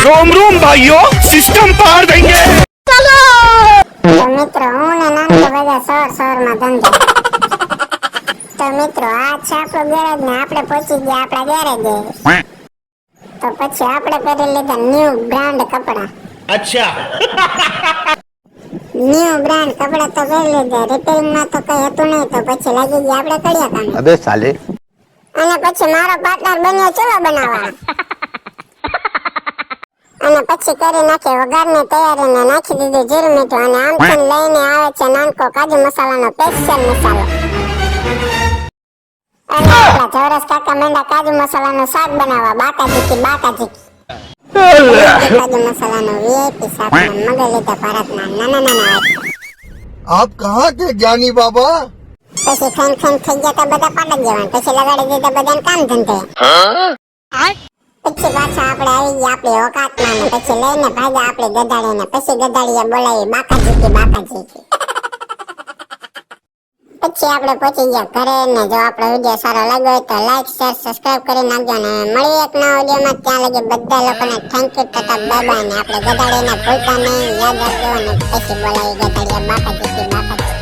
रोम रोम भाइयों, सिस्टम पार देंगे। તો મિત્રો હું ને નાનકો બધા સવાર માં ધંધો. તો મિત્રો આ છે આપણો ગેરેજ ને આપણે પહોંચી ગયા આપણા ગેરેજે. તો પછી આપણે પહેરી લીધા ન્યુ બ્રાન્ડ કપડા. अच्छा ન્યુ બ્રાન્ડ કપડા તો પહેરી લીધા. રિપેરિંગ માં તો કઈ હતું નહીં તો પછી લાગી ગયા આપણે કડિયા કામ. अबे साले અને પછી મારો પાર્ટનર બન્યો ચૂલો બનાવવા. અને પછી કરી નાખી વઘારની તૈયારીને નાખી દીધું જીરું મીઠું અને આમથી લઈને આવે છે નાનકો કાજુ મસાલાનો સ્પેશિયલ મસાલો. અને આપણા જવરસ કાકા માંડા કાજુ મસાલાનું શાક બનાવવા બાકાજી કાજુ મસાલાનો વીઆઈપી શાક મગર લીધા ભારતના નાના નાના. आप कहाँ थे ज्ञानी बाबा? પછી ખાન થઈ ગયા તા બધા પાડા જવાન પછી લગાડી દીધા બધાને કામ ધંધે. પછી પાછા આપણે આવી ગયા આપણી ઓકાતમાં ને પછી લઈને ભાગ્યા આપણી ગધાડીને પછી ગધાડીએ બોલાવી બાકાજી પછી આપણે પહોંચી ગયા ઘરે ને જો આપણો વિડીયો સારો લાગ્યો હોય તો લાઈક શેર સબસ્ક્રાઇબ કરી નાખજો ને મળીએ એક નવા વિડીયોમાં. ત્યાં લગી બધા લોકોને થેન્ક યુ તથા બાય બાય ને આપણે ગધાડીને ભૂલતા નહીં યાદ રાખજો અને પછી બોલાવી ગધાડીએ બાકાજી.